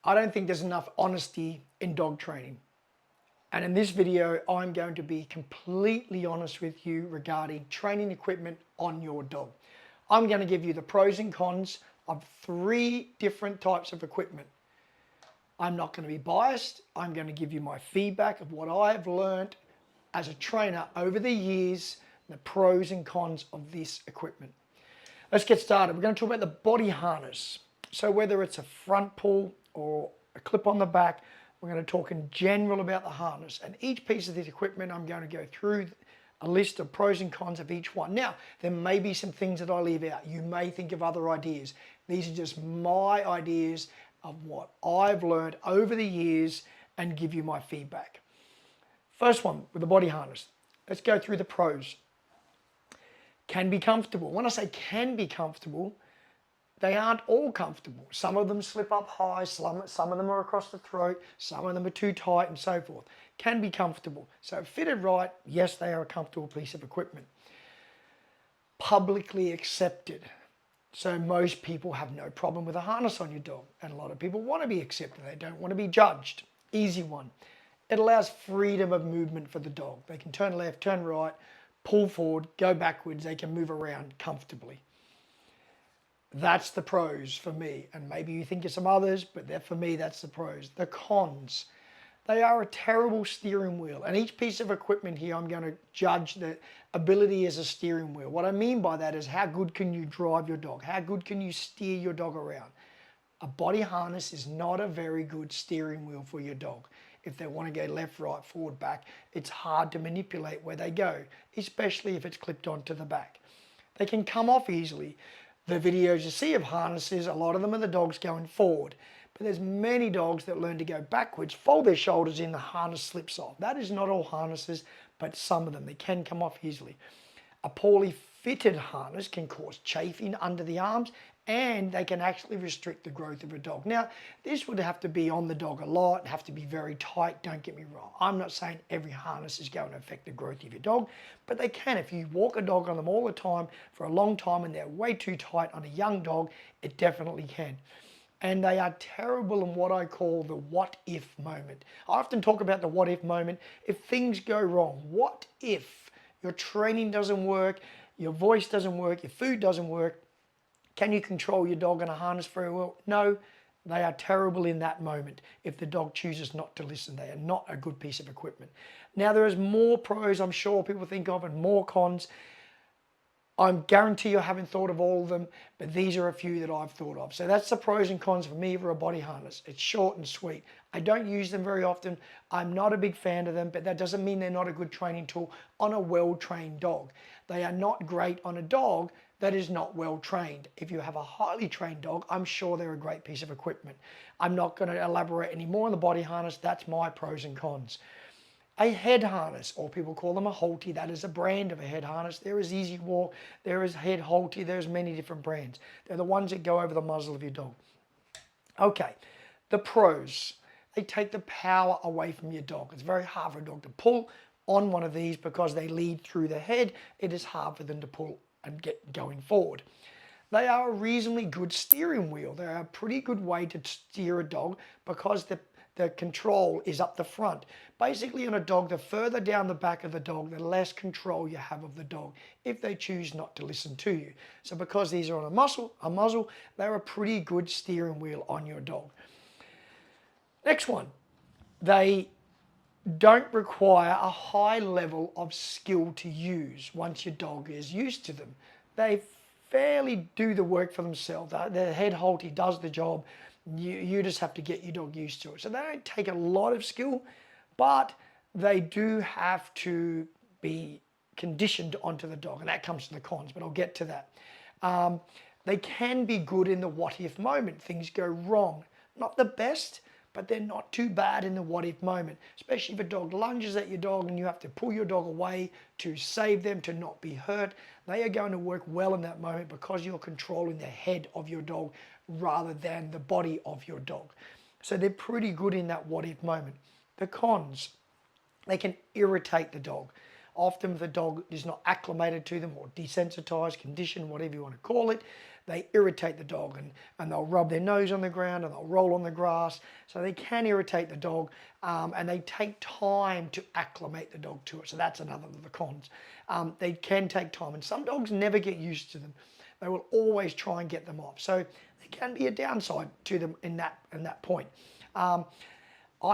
I don't think there's enough honesty in dog training. And in this video, I'm going to be completely honest with you regarding training equipment on your dog. I'm going to give you the pros and cons of 3 different types of equipment. I'm not going to be biased. I'm going to give you my feedback of what I've learned as a trainer over the years, the pros and cons of this equipment. Let's get started. We're going to talk about the body harness. So whether it's a front pull or a clip on the back, we're going to talk in general about the harness. And each piece of this equipment, I'm going to go through a list of pros and cons of each one. Now, there may be some things that I leave out. You may think of other ideas. These are just my ideas of what I've learned over the years and give you my feedback. First one with the body harness. Let's go through the pros. Can be comfortable. When I say can be comfortable, they aren't all comfortable. Some of them slip up high, some of them are across the throat, some of them are too tight and so forth. Can be comfortable. So fitted right, yes, they are a comfortable piece of equipment. Publicly accepted. So most people have no problem with a harness on your dog. And a lot of people want to be accepted. They don't want to be judged. Easy one. It allows freedom of movement for the dog. They can turn left, turn right, pull forward, go backwards. They can move around comfortably. That's the pros for me. And maybe you think of some others, but for me, that's the pros. The cons. They are a terrible steering wheel. And each piece of equipment here, I'm going to judge the ability as a steering wheel. What I mean by that is how good can you drive your dog? How good can you steer your dog around? A body harness is not a very good steering wheel for your dog. If they want to go left, right, forward, back, it's hard to manipulate where they go, especially if it's clipped onto the back. They can come off easily. The videos you see of harnesses, a lot of them are the dogs going forward. But there's many dogs that learn to go backwards, fold their shoulders in, the harness slips off. That is not all harnesses, but some of them. They can come off easily. A poorly fitted harness can cause chafing under the arms, and they can actually restrict the growth of a dog. Now, this would have to be on the dog a lot, have to be very tight, don't get me wrong. I'm not saying every harness is going to affect the growth of your dog, but they can. If you walk a dog on them all the time for a long time and they're way too tight on a young dog, it definitely can. And they are terrible in what I call the what if moment. I often talk about the what if moment. If things go wrong, what if your training doesn't work, your voice doesn't work, your food doesn't work? Can you control your dog in a harness very well? No, they are terrible in that moment. If the dog chooses not to listen, they are not a good piece of equipment. Now, there is more pros I'm sure people think of and more cons. I guarantee you haven't thought of all of them, but these are a few that I've thought of. So that's the pros and cons for me for a body harness. It's short and sweet. I don't use them very often. I'm not a big fan of them, but that doesn't mean they're not a good training tool on a well-trained dog. They are not great on a dog that is not well trained. If you have a highly trained dog, I'm sure they're a great piece of equipment. I'm not going to elaborate any more on the body harness. That's my pros and cons. A head harness, or people call them a Halti, that is a brand of a head harness. There is Easy Walk, there is Head Halti, there's many different brands. They're the ones that go over the muzzle of your dog. Okay, the pros. They take the power away from your dog. It's very hard for a dog to pull on one of these because they lead through the head. It is hard for them to pull and get going forward. They are a reasonably good steering wheel. They're a pretty good way to steer a dog because the control is up the front. Basically on a dog, the further down the back of the dog, the less control you have of the dog if they choose not to listen to you. So because these are on a muzzle, they're a pretty good steering wheel on your dog. Next one, they don't require a high level of skill to use once your dog is used to them. They fairly do the work for themselves. The Head Halti does the job. You just have to get your dog used to it. So they don't take a lot of skill, but they do have to be conditioned onto the dog, and that comes to the cons, but I'll get to that. They can be good in the what if moment. Things go wrong. Not the best, but they're not too bad in the what if moment, especially if a dog lunges at your dog and you have to pull your dog away to save them, to not be hurt. They are going to work well in that moment because you're controlling the head of your dog rather than the body of your dog. So they're pretty good in that what if moment. The cons, they can irritate the dog. Often if the dog is not acclimated to them or desensitized, conditioned, whatever you want to call it, they irritate the dog, and they'll rub their nose on the ground and they'll roll on the grass. So they can irritate the dog, and they take time to acclimate the dog to it. So that's another of the cons. They can take time, and some dogs never get used to them. They will always try and get them off. So there can be a downside to them in that point. I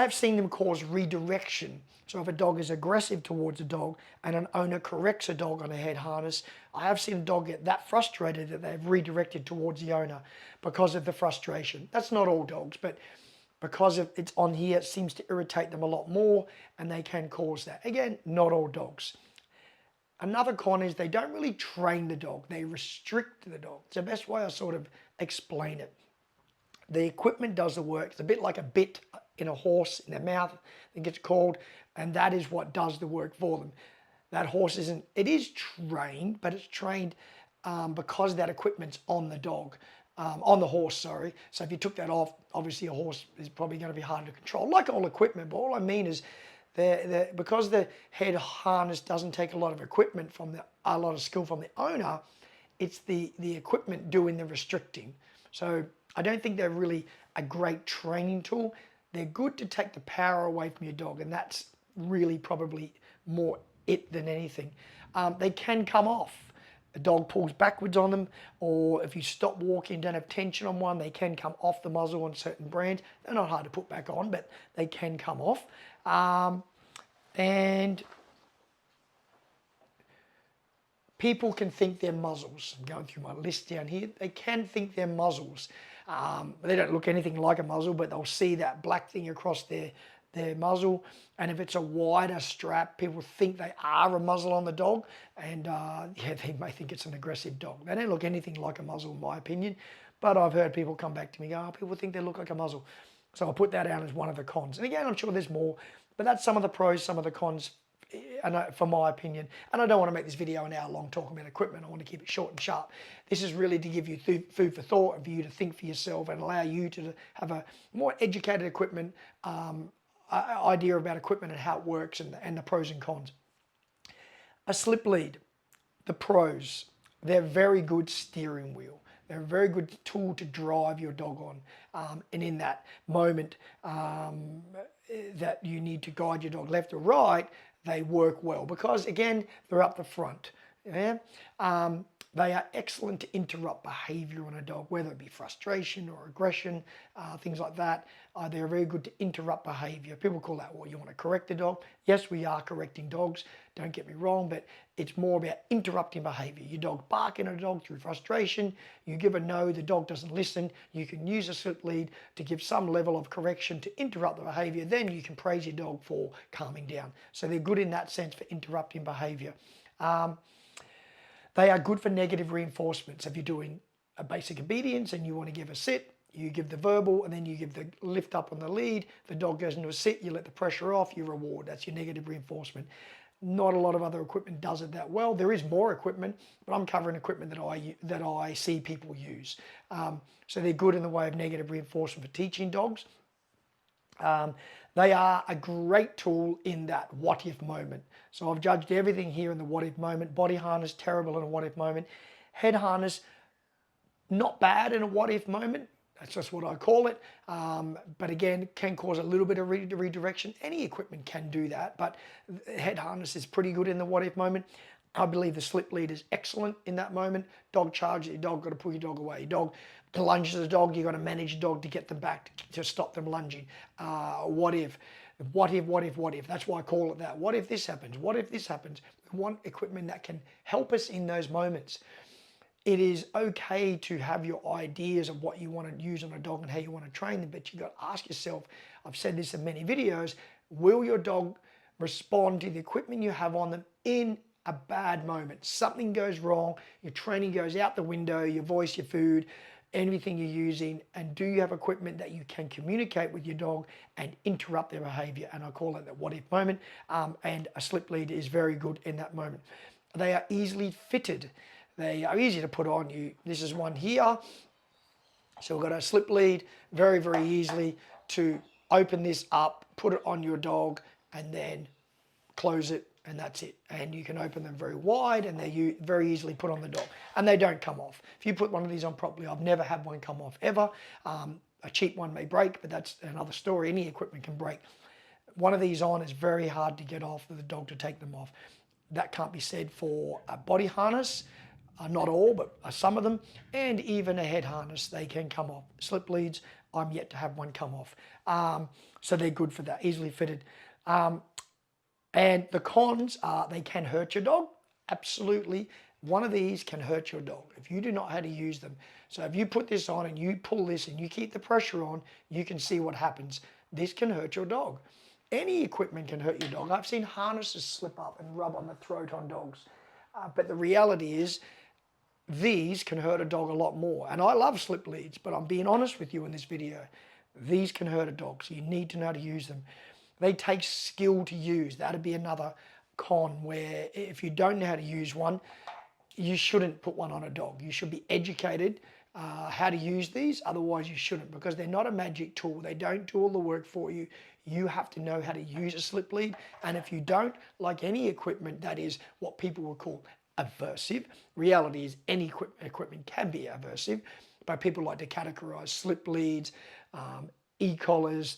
have seen them cause redirection. So if a dog is aggressive towards a dog and an owner corrects a dog on a head harness, I have seen a dog get that frustrated that they've redirected towards the owner because of the frustration. That's not all dogs, but because it's on here, it seems to irritate them a lot more, and they can cause that. Again, not all dogs. Another con is they don't really train the dog. They restrict the dog. It's the best way I sort of explain it. The equipment does the work. It's a bit like a bit in a horse in their mouth, I think it's called, and that is what does the work for them. That horse it is trained, but it's trained because that equipment's on the dog, on the horse, sorry. So if you took that off, obviously a horse is probably going to be harder to control, like all equipment. But all I mean is, because the head harness doesn't take a lot of equipment a lot of skill from the owner, it's the equipment doing the restricting. So I don't think they're really a great training tool. They're good to take the power away from your dog, and that's really probably more it than anything. They can come off. A dog pulls backwards on them, or if you stop walking, don't have tension on one, they can come off the muzzle on certain brands. They're not hard to put back on, but they can come off. And people can think they're muzzles. I'm going through my list down here. They can think they're muzzles. They don't look anything like a muzzle, but they'll see that black thing across their muzzle. And if it's a wider strap, people think they are a muzzle on the dog. And they may think it's an aggressive dog. They don't look anything like a muzzle, in my opinion. But I've heard people come back to me and go, people think they look like a muzzle. So I'll put that out as one of the cons. And again, I'm sure there's more, but that's some of the pros, some of the cons, for my opinion. And I don't want to make this video an hour long talking about equipment. I want to keep it short and sharp. This is really to give you food for thought and for you to think for yourself and allow you to have a more educated equipment idea about equipment and how it works and the pros and cons. A slip lead, the pros, they're very good steering wheel. They're a very good tool to drive your dog on. And in that moment that you need to guide your dog left or right, they work well because, again, they're up the front. Yeah? They are excellent to interrupt behavior on a dog, whether it be frustration or aggression, things like that. They're very good to interrupt behavior. People call that, you want to correct the dog. Yes, we are correcting dogs, don't get me wrong, but it's more about interrupting behavior. Your dog barking at a dog through frustration, you give a no, the dog doesn't listen, you can use a slip lead to give some level of correction to interrupt the behavior, then you can praise your dog for calming down. So they're good in that sense for interrupting behavior. They are good for negative reinforcements. If you're doing a basic obedience and you want to give a sit, you give the verbal and then you give the lift up on the lead, the dog goes into a sit, you let the pressure off, you reward. That's your negative reinforcement. Not a lot of other equipment does it that well. There is more equipment, but I'm covering equipment that I see people use. So they're good in the way of negative reinforcement for teaching dogs. They are a great tool in that what if moment. So I've judged everything here in the what if moment. Body harness, terrible in a what if moment. Head harness, not bad in a what if moment. That's just what I call it. But again, can cause a little bit of redirection. Any equipment can do that, but head harness is pretty good in the what if moment. I believe the slip lead is excellent in that moment. Dog charges your dog, got to pull your dog away. Your dog lunges the dog, you've got to manage the dog to get them back, to stop them lunging. What if? That's why I call it that. What if this happens? What if this happens? We want equipment that can help us in those moments. It is okay to have your ideas of what you want to use on a dog and how you want to train them, but you've got to ask yourself, I've said this in many videos, will your dog respond to the equipment you have on them in a bad moment? Something goes wrong, your training goes out the window, your voice, your food, anything you're using, and do you have equipment that you can communicate with your dog and interrupt their behavior? And I call it the what if moment, and a slip lead is very good in that moment. They are easily fitted. They are easy to put on you. This is one here. So we've got a slip lead, very, very easily to open this up, put it on your dog, and then close it and that's it. And you can open them very wide, and they're very easily put on the dog, and they don't come off. If you put one of these on properly, I've never had one come off ever. A cheap one may break, but that's another story. Any equipment can break. One of these on is very hard to get off for the dog to take them off. That can't be said for a body harness. Not all, but some of them, and even a head harness, they can come off. Slip leads, I'm yet to have one come off. So they're good for that, easily fitted. And the cons are they can hurt your dog. Absolutely. One of these can hurt your dog if you do not know how to use them. So if you put this on and you pull this and you keep the pressure on, you can see what happens. This can hurt your dog. Any equipment can hurt your dog. I've seen harnesses slip up and rub on the throat on dogs. But the reality is these can hurt a dog a lot more. And I love slip leads, but I'm being honest with you in this video. These can hurt a dog, so you need to know how to use them. They take skill to use. That'd be another con where if you don't know how to use one, you shouldn't put one on a dog. You should be educated how to use these, otherwise you shouldn't, because they're not a magic tool. They don't do all the work for you. You have to know how to use a slip lead, and if you don't, like any equipment that is what people would call aversive, reality is any equipment can be aversive, but people like to categorize slip leads, e-collars,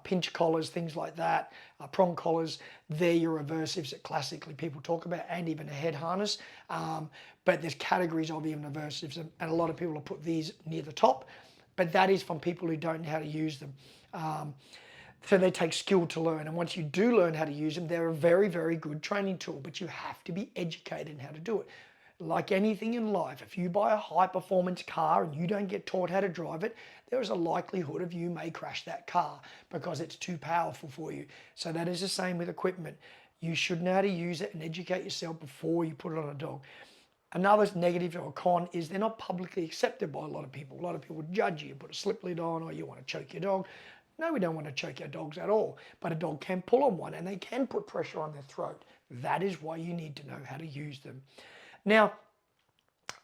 pinch collars, things like that, prong collars. They're your aversives that classically people talk about, and even a head harness. But there's categories of even aversives, and a lot of people will put these near the top, but that is from people who don't know how to use them. So they take skill to learn, and once you do learn how to use them, they're a very, very good training tool, but you have to be educated in how to do it. Like anything in life, if you buy a high performance car and you don't get taught how to drive it, there is a likelihood of you may crash that car because it's too powerful for you. So that is the same with equipment. You should know how to use it and educate yourself before you put it on a dog. Another negative or con is they're not publicly accepted by a lot of people. A lot of people judge you, put a slip lead on, or you want to choke your dog. No, we don't want to choke our dogs at all, but a dog can pull on one and they can put pressure on their throat. That is why you need to know how to use them. Now,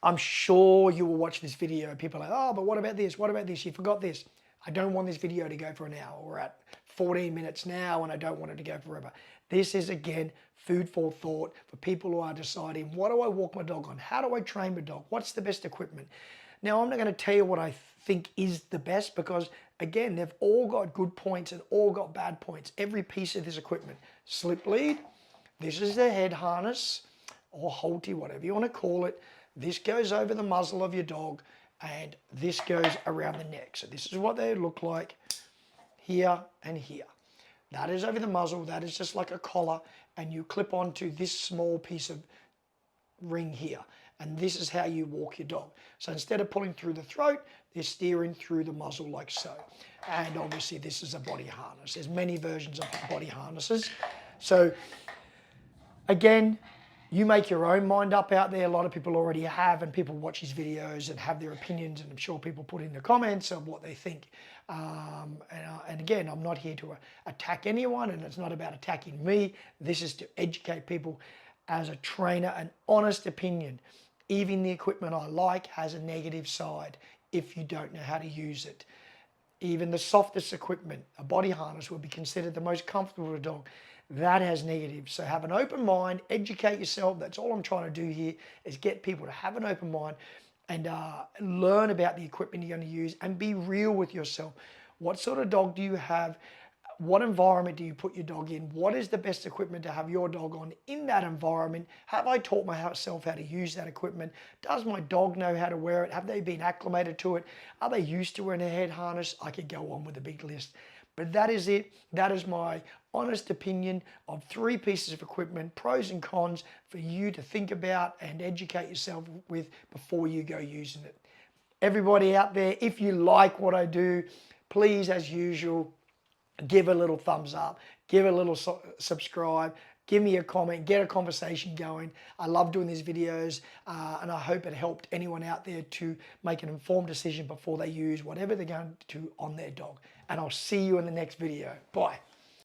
I'm sure you will watch this video. People are like, oh, but what about this? What about this? You forgot this. I don't want this video to go for an hour. We're at 14 minutes now and I don't want it to go forever. This is, again, food for thought for people who are deciding, what do I walk my dog on? How do I train my dog? What's the best equipment? Now, I'm not going to tell you what I think is the best because, again, they've all got good points and all got bad points. Every piece of this equipment. Slip lead, this is the head harness or halty, whatever you want to call it. This goes over the muzzle of your dog and this goes around the neck. So this is what they look like here and here. That is over the muzzle. That is just like a collar, and you clip onto this small piece of ring here. And this is how you walk your dog. So instead of pulling through the throat, they're steering through the muzzle like so. And obviously this is a body harness. There's many versions of body harnesses. So again, you make your own mind up out there. A lot of people already have, and people watch these videos and have their opinions, and I'm sure people put in the comments of what they think. And again, I'm not here to attack anyone, and it's not about attacking me. This is to educate people as a trainer, an honest opinion. Even the equipment I like has a negative side if you don't know how to use it. Even the softest equipment, a body harness, would be considered the most comfortable for a dog. That has negatives. So have an open mind, educate yourself. That's all I'm trying to do here, is get people to have an open mind and learn about the equipment you're going to use and be real with yourself. What sort of dog do you have? What environment do you put your dog in? What is the best equipment to have your dog on in that environment? Have I taught myself how to use that equipment? Does my dog know how to wear it? Have they been acclimated to it? Are they used to wearing a head harness? I could go on with a big list. But that is it. That is my honest opinion of 3 pieces of equipment, pros and cons, for you to think about and educate yourself with before you go using it. Everybody out there, if you like what I do, please, as usual, give a little thumbs up, give a little subscribe, give me a comment, get a conversation going. I love doing these videos and I hope it helped anyone out there to make an informed decision before they use whatever they're going to on their dog. And I'll see you in the next video. Bye.